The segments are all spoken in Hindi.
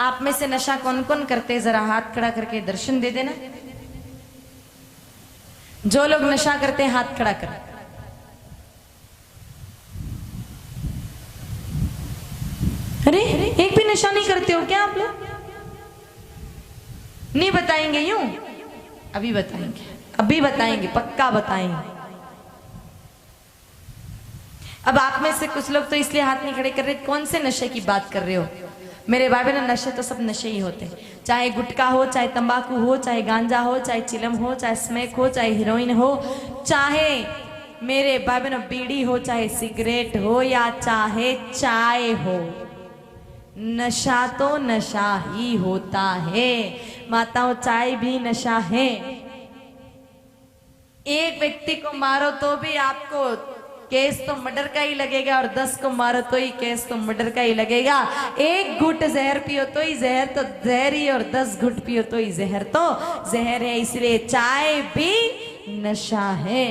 आप में से नशा कौन कौन करते हैं, जरा हाथ खड़ा करके दर्शन दे देना। जो लोग नशा करते हैं हाथ खड़ा कर। अरे एक भी नशा नहीं करते हो क्या आप लोग? नहीं बताएंगे यूं? अभी बताएंगे, अभी बताएंगे, पक्का बताएंगे। अब आप में से कुछ लोग तो इसलिए हाथ नहीं खड़े कर रहे, कौन से नशे की बात कर रहे हो मेरे भाई बहन? नशे तो सब नशे ही होते हैं, चाहे गुटखा हो, चाहे तंबाकू हो, चाहे गांजा हो, चाहे चिलम हो, चाहे स्मैक हो, चाहे हीरोइन हो, चाहे मेरे भाई बहन बीड़ी हो, चाहे सिगरेट हो, या चाहे चाय हो, नशा तो नशा ही होता है। माताओं, चाय भी नशा है। एक व्यक्ति को मारो तो भी आपको केस तो मर्डर का ही लगेगा, और 10 को मारो तो ही केस तो मर्डर का ही लगेगा। एक घुट जहर पियो तो ही जहर तो जहर ही, और 10 घुट पियो तो ही जहर तो जहर है। इसलिए चाय भी नशा है।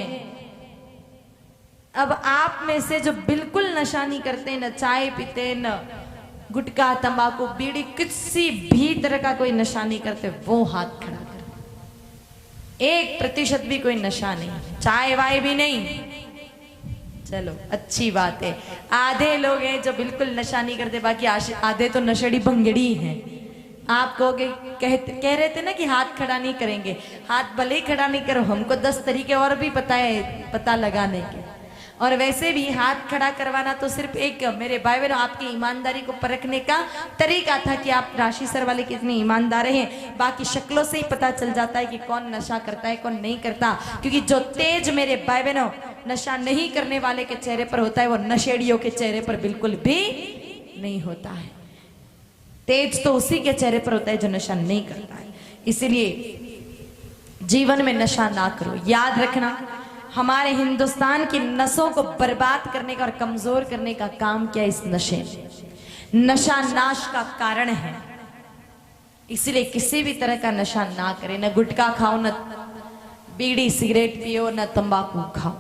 अब आप में से जो बिल्कुल नशा नहीं करते, न चाय पीते, न गुटखा तंबाकू बीड़ी, किसी भी तरह का कोई नशा नहीं करते, वो हाथ खड़ा कर। 1% भी कोई नशा नहीं, चाय वाय भी नहीं। चलो अच्छी बात है। आधे लोग हैं जो बिल्कुल नशा नहीं करते, बाकी आधे तो नशेड़ी भंगड़ी हैं। आप कहोगे, कह रहे थे ना कि हाथ खड़ा नहीं करेंगे। हाथ भले ही खड़ा नहीं करो, हमको 10 तरीके और भी पता है, पता लगाने के। और वैसे भी हाथ खड़ा करवाना तो सिर्फ एक मेरे भाई बहनों आपकी ईमानदारी को परखने का तरीका था कि आप राशि सर वाले कितने ईमानदार हैं। बाकी शक्लों से ही पता चल जाता है कि कौन नशा करता है, कौन नहीं करता। क्योंकि जो तेज मेरे भाई बहनों नशा नहीं करने वाले के चेहरे पर होता है, वो नशेड़ियों के चेहरे पर बिल्कुल भी नहीं होता है। तेज तो उसी के चेहरे पर होता है जो नशा नहीं करता है। इसीलिए जीवन में नशा ना करो। याद रखना, हमारे हिंदुस्तान की नसों को बर्बाद करने का और कमजोर करने का काम किया इस नशे ने। नशा नाश का कारण है, इसलिए किसी भी तरह का नशा ना करें। न गुटखा खाओ, न बीड़ी सिगरेट पियो, न तंबाकू खाओ।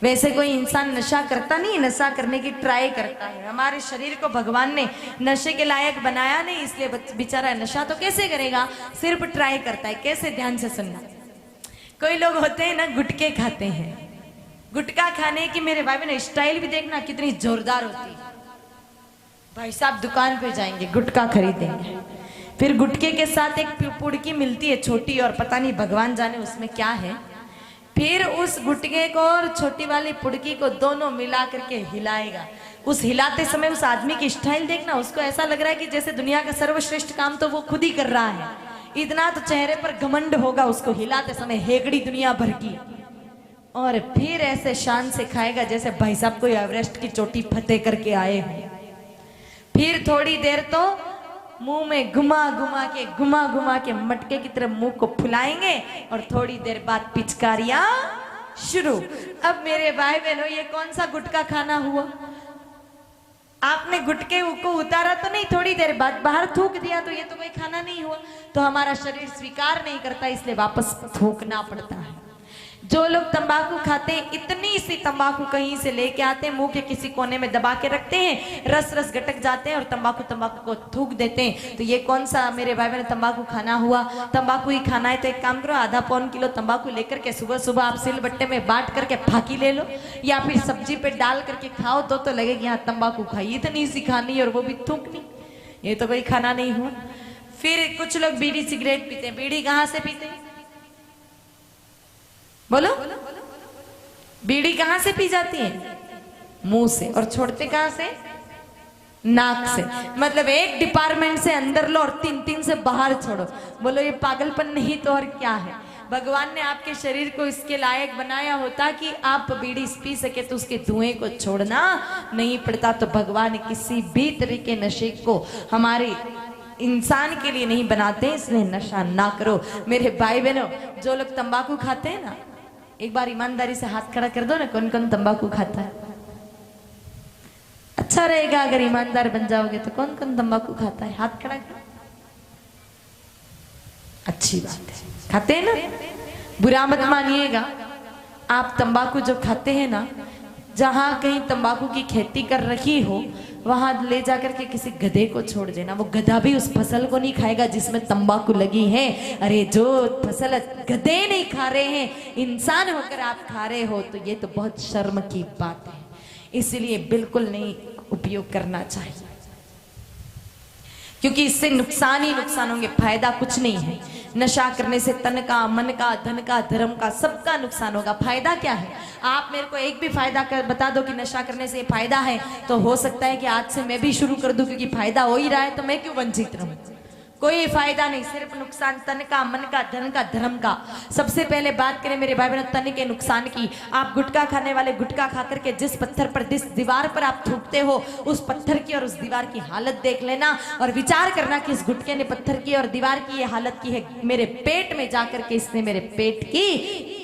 वैसे कोई इंसान नशा करता नहीं, नशा करने की ट्राई करता है। हमारे शरीर को भगवान ने नशे के लायक बनाया नहीं, इसलिए बेचारा नशा तो कैसे करेगा, सिर्फ ट्राई करता है। कैसे? ध्यान से सुनना। कोई लोग होते हैं ना, गुटके खाते हैं। गुटखा खाने की मेरे भाई बहन स्टाइल भी देखना कितनी जोरदार होती है। भाई साहब दुकान पे जाएंगे, गुटखा खरीदेंगे, फिर गुटके के साथ एक पुड़की मिलती है छोटी, और पता नहीं भगवान जाने उसमें क्या है। फिर उस गुटके को और छोटी वाली पुड़की को दोनों मिला करके हिलाएगा। उस हिलाते समय उस आदमी की स्टाइल देखना, उसको ऐसा लग रहा है कि जैसे दुनिया का सर्वश्रेष्ठ काम तो वो खुद ही कर रहा है। इतना तो चेहरे पर घमंड होगा उसको हिलाते समय, हेगड़ी दुनिया भर की। और फिर ऐसे शान से खाएगा जैसे भाई साहब कोई एवरेस्ट की चोटी फतेह करके आए हैं। फिर थोड़ी देर तो मुंह में घुमा घुमा के मटके की तरह मुंह को फुलाएंगे, और थोड़ी देर बाद पिचकारियां शुरू। अब मेरे भाई बहनों, ये कौन सा गुटखा खाना हुआ? आपने गुटके को उतारा तो नहीं, थोड़ी देर बाद बाहर थूक दिया, तो ये तो कोई खाना नहीं हुआ। तो हमारा शरीर स्वीकार नहीं करता, इसलिए वापस थूकना पड़ता है। जो लोग तंबाकू खाते हैं, इतनी सी तंबाकू कहीं से लेके आते हैं, मुंह के किसी कोने में दबा के रखते हैं, रस गटक जाते हैं और तंबाकू को थूक देते हैं। तो ये कौन सा मेरे भाई बहन तंबाकू खाना हुआ? तंबाकू ही खाना है तो एक काम करो, आधा पौन किलो तंबाकू लेकर के सुबह सुबह आप सिलबट्टे में बांट करके फाकी ले लो, या फिर सब्जी पे डाल करके खाओ, तो लगेगी यहाँ तंबाकू खाई। इतनी सी खानी और वो भी थूकनी, ये तो कोई खाना नहीं हुआ। फिर कुछ लोग बीड़ी सिगरेट पीते हैं। बीड़ी कहाँ से पीते हैं? बोलो, बीड़ी कहां से पी जाती है? मुंह से। और छोड़ते कहां से? नाक से। मतलब एक डिपार्टमेंट से अंदर लो और 3 से बाहर छोड़ो। बोलो ये पागलपन नहीं तो और क्या है? भगवान ने आपके शरीर को इसके लायक बनाया होता कि आप बीड़ी पी सके, तो उसके धुएं को छोड़ना नहीं पड़ता। तो भगवान किसी भी तरह के नशे को हमारे इंसान के लिए नहीं बनाते, इसलिए नशा ना करो। मेरे भाई बहनों, जो लोग तंबाकू खाते हैं ना, एक बार ईमानदारी से हाथ खड़ा कर दो ना, कौन कौन तंबाकू खाता है? अच्छा रहेगा अगर ईमानदार बन जाओगे तो। कौन कौन तंबाकू खाता है? हाथ खड़ा कर। अच्छी बात है, खाते हैं ना, बुरा मत मानिएगा। आप तंबाकू जो खाते हैं ना, जहां कहीं तंबाकू की खेती कर रखी हो, वहां ले जाकर के किसी गधे को छोड़ देना, वो गधा भी उस फसल को नहीं खाएगा जिसमें तंबाकू लगी है। अरे जो फसल गधे नहीं खा रहे हैं, इंसान होकर आप खा रहे हो, तो ये तो बहुत शर्म की बात है। इसलिए बिल्कुल नहीं उपयोग करना चाहिए, क्योंकि इससे नुकसान ही नुकसान होंगे, फायदा कुछ नहीं है। नशा करने से तन का, मन का, धन का, धर्म का, सबका नुकसान होगा। फायदा क्या है? आप मेरे को एक भी फायदा बता दो कि नशा करने से फायदा है, तो हो सकता है कि आज से मैं भी शुरू कर दूं, क्योंकि फायदा हो ही रहा है तो मैं क्यों वंचित रहूं। कोई फायदा नहीं, सिर्फ नुकसान तन का, मन का, धन का, धर्म का। सबसे पहले बात करें मेरे भाई बहनों तन के नुकसान की। आप गुटखा खाने वाले, गुटखा खाकर के जिस पत्थर पर, जिस दीवार पर आप थूकते हो, उस पत्थर की और उस दीवार की हालत देख लेना और विचार करना कि इस गुटके ने पत्थर की और दीवार की ये हालत की है, मेरे पेट में जाकर के इसने मेरे पेट की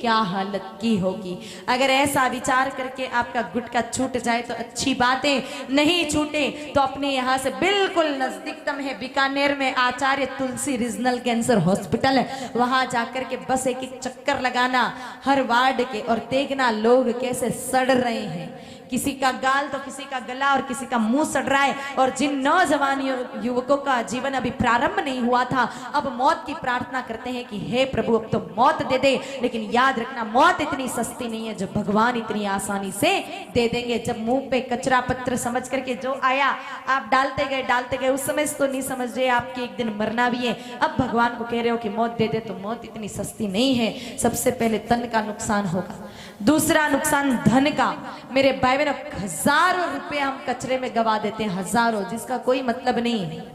क्या हालत की होगी। अगर ऐसा विचार करके आपका गुटखा छूट जाए तो अच्छी बात है, नहीं छूटे तो अपने यहाँ से बिल्कुल नजदीकतम है बीकानेर में आचार्य तुलसी रीजनल कैंसर हॉस्पिटल है, वहां जाकर के बस एक एक चक्कर लगाना हर वार्ड के, और देखना लोग कैसे सड़ रहे हैं। किसी का गाल तो किसी का गला और किसी का मुंह सड़ रहा है। और जिन नौजवान युवकों का जीवन अभी प्रारंभ नहीं हुआ था, अब मौत की प्रार्थना करते हैं कि हे प्रभु अब तो मौत दे दे। लेकिन याद रखना, मौत इतनी सस्ती नहीं है जो भगवान इतनी आसानी से दे देंगे। जब मुंह पे कचरा पत्र समझ करके जो आया आप डालते गए, उस समय तो नहीं समझ रहे आपकी एक दिन मरना भी है। अब भगवान को कह रहे हो कि मौत दे दे, तो मौत इतनी सस्ती नहीं है। सबसे पहले तन का नुकसान होगा, दूसरा नुकसान धन का। मेरे भाई बहनों, हजारों रुपए हम कचरे में गवा देते हैं, हजारों, जिसका कोई मतलब नहीं है।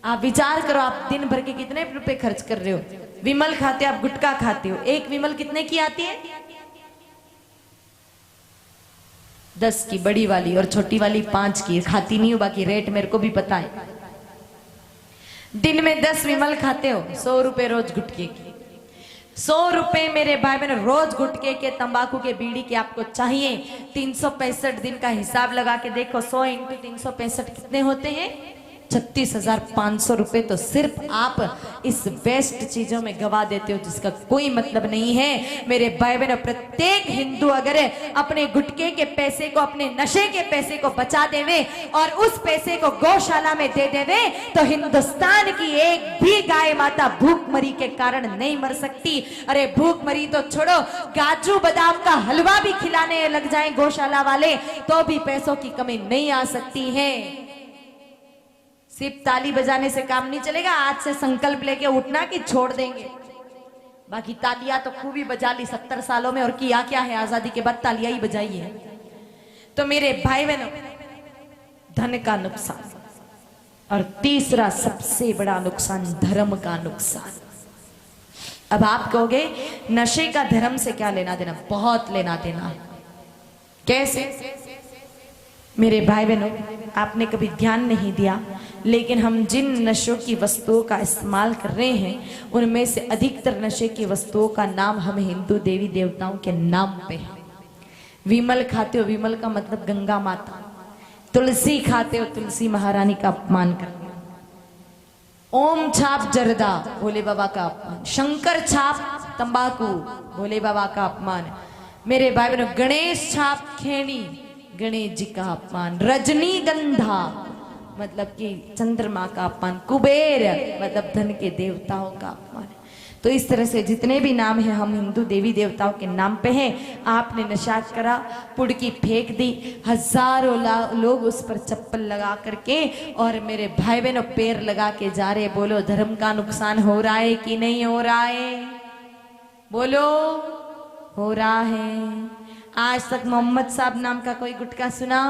आप विचार करो, आप दिन भर के कितने रुपए खर्च कर रहे हो। विमल खाते हो, आप गुटखा खाते हो, एक विमल कितने की आती है? 10 की बड़ी वाली, और छोटी वाली 5 की। खाती नहीं हो, बाकी रेट मेरे को भी पता है। दिन में 10 विमल खाते हो, 100 रुपए रोज गुटखे की। 100 रुपए मेरे भाई बहन रोज गुटखे के, तंबाकू के, बीड़ी के आपको चाहिए। 365 दिन का हिसाब लगा के देखो, 100 × 365 कितने होते हैं? 36,500 रुपए तो सिर्फ आप इस वेस्ट चीजों में गवा देते हो, जिसका कोई मतलब नहीं है। मेरे भाई बहनों, प्रत्येक हिंदू अगर अपने गुटखे के पैसे को, अपने नशे के पैसे को बचा देवे और उस पैसे को गौशाला में दे देवे, तो हिंदुस्तान की एक भी गाय माता भूखमरी के कारण नहीं मर सकती। अरे भूखमरी तो छोड़ो, काजू बादाम का हलवा भी खिलाने लग जाए गौशाला वाले, तो भी पैसों की कमी नहीं आ सकती है। सिर्फ ताली बजाने से काम नहीं चलेगा। आज से संकल्प लेके उठना कि छोड़ देंगे। बाकी तालियां तो खूब ही बजा ली 70 सालों में, और किया क्या है? आजादी के बाद तालियां ही बजाई है। तो मेरे भाई बहनों, धन का नुकसान, और तीसरा सबसे बड़ा नुकसान धर्म का नुकसान। अब आप कहोगे नशे का धर्म से क्या लेना देना? बहुत लेना देना है। कैसे? मेरे भाई बहनों, आपने कभी ध्यान नहीं दिया, लेकिन हम जिन नशों की वस्तुओं का इस्तेमाल कर रहे हैं, उनमें से अधिकतर नशे की वस्तुओं का नाम हम हिंदू देवी देवताओं के नाम पे है। विमल खाते हो, विमल का मतलब गंगा माता। तुलसी खाते हो, तुलसी महारानी का अपमान करते हो। ओम छाप जर्दा, भोले बाबा का अपमान। शंकर छाप तंबाकू, भोले बाबा का अपमान। मेरे भाई बहनों, गणेश छाप खैनी, गणेश जी का अपमान। रजनीगंधा मतलब कि चंद्रमा का अपमान। कुबेर मतलब धन के देवताओं का अपमान। तो इस तरह से जितने भी नाम हैं हम हिंदू देवी देवताओं के नाम पे हैं। आपने नशा करा, पुड़की फेंक दी, हजारों लोग उस पर चप्पल लगा करके और मेरे भाई बहनों पैर लगा के जा रहे। बोलो धर्म का नुकसान हो रहा है कि नहीं हो रहा है? बोलो हो रहा है। आज तक मोहम्मद साहब नाम का कोई गुटखा सुना?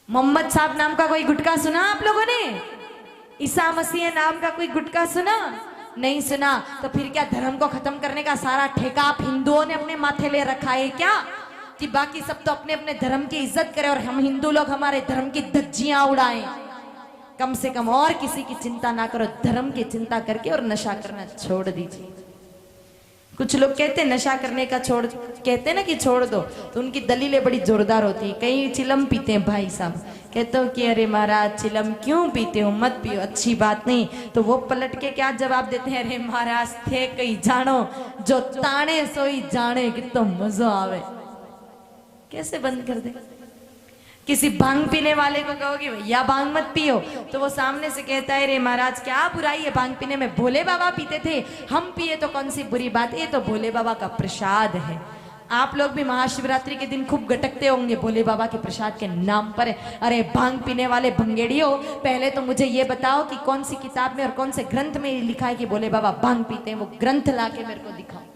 मोहम्मद साहब नाम का कोई गुटखा सुना आप लोगों ने? ईसा मसीह नाम का कोई गुटखा सुना? नहीं सुना। तो फिर क्या धर्म को खत्म करने का सारा ठेका आप हिंदुओं ने अपने माथे ले रखा है क्या? कि बाकी सब तो अपने अपने धर्म की इज्जत करें और हम हिंदू लोग हमारे धर्म की धज्जियां उड़ाएं। कम से कम और किसी की चिंता ना करो, धर्म की चिंता करके और नशा करना छोड़ दीजिए। कुछ लोग कहते हैं नशा करने का छोड़, कहते हैं ना कि छोड़ दो, तो उनकी दलीलें बड़ी जोरदार होती है। कई चिलम पीते हैं भाई साहब, कहते हो कि अरे महाराज चिलम क्यों पीते हो, मत पियो, अच्छी बात नहीं। तो वो पलट के क्या जवाब देते हैं? अरे महाराज थे कहीं जानो, जो ताने सोई जाने, कितना मजा आवे। कैसे बंद कर दे? किसी भांग पीने वाले को कहोगे भैया भांग मत पियो, तो वो सामने से कहता है रे महाराज क्या बुराई है भांग पीने में, भोले बाबा पीते थे, हम पिए तो कौन सी बुरी बात, ये तो भोले बाबा का प्रसाद है। आप लोग भी महाशिवरात्रि के दिन खूब गटकते होंगे भोले बाबा के प्रसाद के नाम पर। अरे भांग पीने वाले भंगेड़ियों, पहले तो मुझे ये बताओ कि कौन सी किताब में और कौन से ग्रंथ में लिखा है कि भोले बाबा भांग पीते हैं, वो ग्रंथ लाके मेरे को दिखाओ।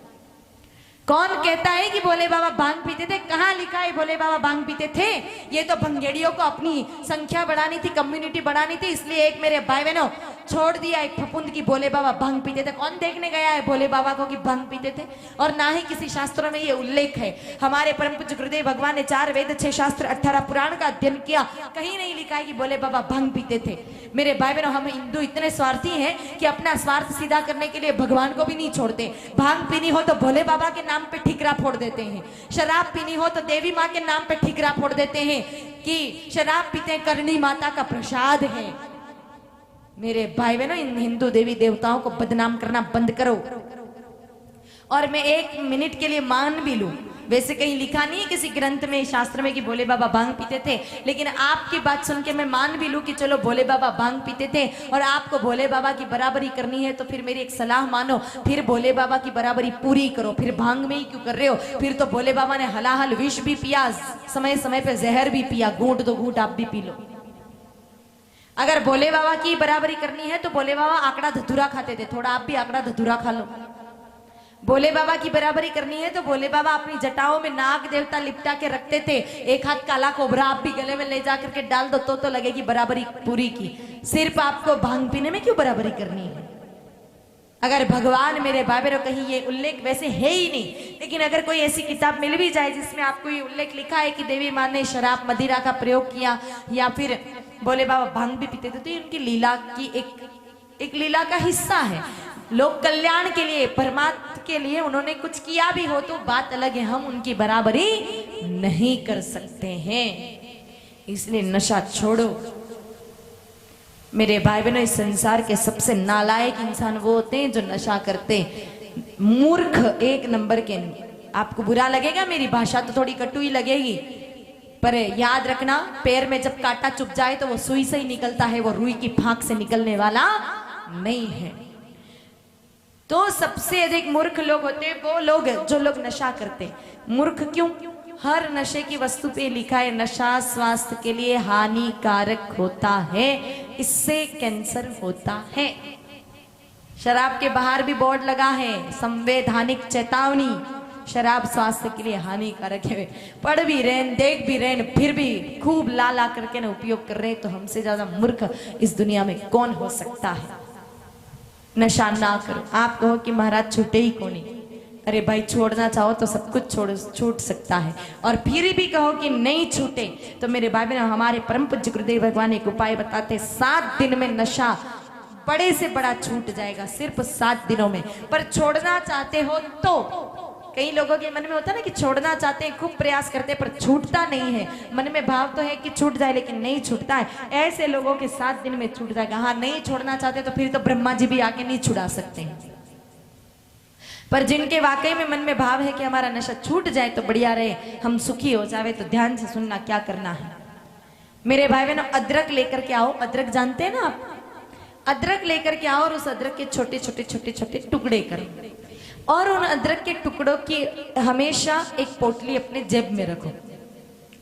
कौन कहता है कि भोले बाबा भांग पीते थे, कहाँ लिखा है भोले बाबा भांग पीते थे? ये तो भंगेड़ियों को अपनी संख्या बढ़ानी थी, कम्युनिटी बढ़ानी थी, इसलिए एक मेरे भाई बहनों छोड़ दिया एक फफूंद की भोले बाबा भांग पीते थे। कौन देखने गया है भोले बाबा को कि भांग पीते थे? और ना ही किसी शास्त्रों में ये उल्लेख है। हमारे परम पूज्य गुरुदेव भगवान ने 4 वेद 6 शास्त्र 18 पुराण का अध्ययन किया, कहीं नहीं लिखा है कि भोले बाबा भांग पीते थे। मेरे भाई बहनों, हम हिंदू इतने स्वार्थी हैं कि अपना स्वार्थ सीधा करने के लिए भगवान को भी नहीं छोड़ते। भांग पीनी हो तो भोले बाबा के नाम पे ठिकरा फोड़ देते हैं, शराब पीनी हो तो देवी माँ के नाम पे ठिकरा फोड़ देते हैं कि शराब पीते करणी माता का प्रसाद है। मेरे भाई बहनों, इन हिंदू देवी देवताओं को बदनाम करना बंद करो। और मैं 1 मिनट के लिए मान भी लूं, वैसे कहीं लिखा नहीं है किसी ग्रंथ में शास्त्र में कि भोले बाबा भांग पीते थे, लेकिन आपकी बात सुन के मैं मान भी लूं कि चलो भोले बाबा भांग पीते थे और आपको भोले बाबा की बराबरी करनी है, तो फिर मेरी एक सलाह मानो, फिर भोले बाबा की बराबरी पूरी करो। फिर भांग में ही क्यों कर रहे हो? फिर तो भोले बाबा ने हलाहल विष भी पिया, समय समय पे जहर भी पिया, घूंट 2 घूंट आप भी पी लो। अगर भोले बाबा की बराबरी करनी है तो भोले बाबा आंकड़ा धतूरा खाते थे, थोड़ा आप भी आंकड़ा धतूरा खा लो। भोले बाबा की बराबरी करनी है तो भोले बाबा अपनी जटाओं में नाग देवता लिपटा के रखते थे, एक हाथ काला कोबरा आप भी गले में ले जा करके डाल दो तो लगेगी बराबरी पूरी की। सिर्फ आपको भांग पीने में क्यों बराबरी करनी है? अगर भगवान मेरे बाबेरो कहीं ये उल्लेख वैसे है ही नहीं, लेकिन अगर कोई ऐसी किताब मिल भी जाए जिसमें आपको ये उल्लेख लिखा है कि देवी माँ ने शराब मदिरा का प्रयोग किया या फिर भोले बाबा भांग भी पीते थे, तो ये उनकी लीला की एक लीला का हिस्सा है। लोक कल्याण के लिए, परमात्मा के लिए उन्होंने कुछ किया भी हो तो बात अलग है, हम उनकी बराबरी नहीं कर सकते हैं। इसलिए नशा छोड़ो मेरे भाई बहनों। इस संसार के सबसे नालायक इंसान वो होते हैं जो नशा करते, मूर्ख 1 नंबर के। आपको बुरा लगेगा, मेरी भाषा तो थोड़ी कटु ही लगेगी, पर याद रखना, पैर में जब कांटा चुभ जाए तो वो सुई से ही निकलता है, वो रुई की फांक से निकलने वाला नहीं है। तो सबसे अधिक मूर्ख लोग होते हैं वो लोग जो लोग नशा करते। मूर्ख क्यों? हर नशे की वस्तु पे लिखा है नशा स्वास्थ्य के लिए हानिकारक होता है, इससे कैंसर होता है। शराब के बाहर भी बोर्ड लगा है, संवैधानिक चेतावनी, शराब स्वास्थ्य के लिए हानिकारक है। पढ़ भी रहे, देख भी रहे, फिर भी खूब ला ला करके ना उपयोग कर रहे, तो हमसे ज्यादा मूर्ख इस दुनिया में कौन हो सकता है? नशा ना करो। आप कहो कि महाराज छूटे ही कौन? अरे भाई, छोड़ना चाहो तो सब कुछ छूट सकता है, और फिर भी कहो कि नहीं छूटे, तो मेरे भाई बहन, हमारे परम पूज्य गुरुदेव भगवान एक उपाय बताते, 7 दिन में नशा बड़े से बड़ा छूट जाएगा, सिर्फ 7 दिनों में। पर छोड़ना चाहते हो तो, कई लोगों के मन में होता है ना कि छोड़ना चाहते हैं, खूब प्रयास करते हैं पर छूटता नहीं है, मन में भाव तो है कि छूट जाए लेकिन नहीं छूटता है, ऐसे लोगों के 7 दिन में छूट जाएगा। हाँ, नहीं छोड़ना चाहते तो फिर तो ब्रह्मा जी भी आके नहीं छुड़ा सकते हैं। पर जिनके वाकई में मन में भाव है कि हमारा नशा छूट जाए तो बढ़िया रहे, हम सुखी हो जावे, तो ध्यान से सुनना क्या करना है। मेरे भाई बहनों, अदरक लेकर के आओ। अदरक जानते हैं ना आप? अदरक लेकर के आओ और उस अदरक के छोटे छोटे छोटे छोटे टुकड़े करो, और उन अदरक के टुकड़ों की हमेशा एक पोटली अपने जेब में रखो।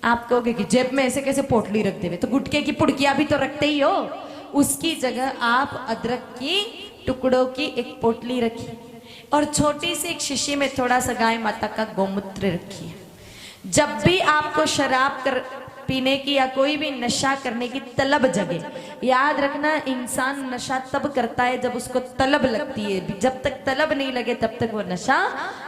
आप कहोगे कि जेब में ऐसे कैसे पोटली रख देवे, तो गुटके की पुड़कियां भी तो रखते ही हो। उसकी जगह आप अदरक की टुकड़ों की एक पोटली रखिए, और छोटी सी एक शीशी में थोड़ा सा गाय माता का गौमूत्र रखिए। जब भी आपको शराब पीने की या कोई भी नशा करने की तलब जगे, याद रखना, इंसान नशा तब करता है जब उसको तलब लगती है, जब तक तलब नहीं लगे तब तक वो नशा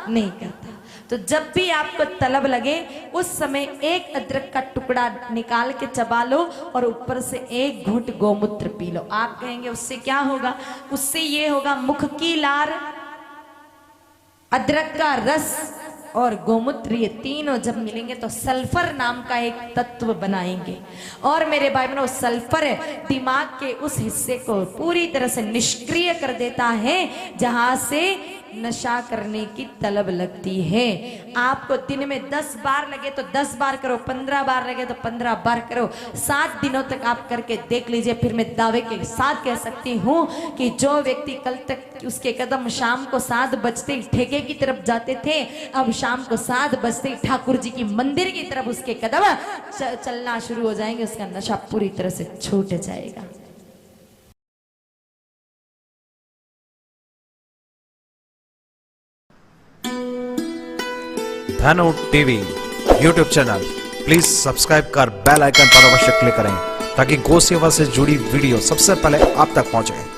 नहीं करता। तो जब भी आपको तलब लगे उस समय एक अदरक का टुकड़ा निकाल के चबा लो और ऊपर से एक घूंट गौमूत्र पी लो। आप कहेंगे उससे क्या होगा? उससे ये होगा, मुख की लार, अदरक का रस और गौमूत्र, ये तीनों जब मिलेंगे तो सल्फर नाम का एक तत्व बनाएंगे, और मेरे भाई बहनों, सल्फर दिमाग के उस हिस्से को पूरी तरह से निष्क्रिय कर देता है जहां से नशा करने की तलब लगती है। आपको दिन में 10 बार लगे तो 10 बार करो, 15 बार लगे तो 15 बार करो, 7 दिनों तक आप करके देख लीजिए। फिर मैं दावे के साथ कह सकती हूँ कि जो व्यक्ति कल तक उसके कदम शाम को 7 बजते ही ठेके की तरफ जाते थे, अब शाम को 7 बजते ही ठाकुर जी की मंदिर की तरफ उसके कदम चलना शुरू हो जाएंगे। उसका नशा पूरी तरह से छूट जाएगा। धनु TV YouTube channel please subscribe कर बेल आइकन पर अवश्य क्लिक करें ताकि गौ सेवा से जुड़ी वीडियो सबसे पहले आप तक पहुंचे।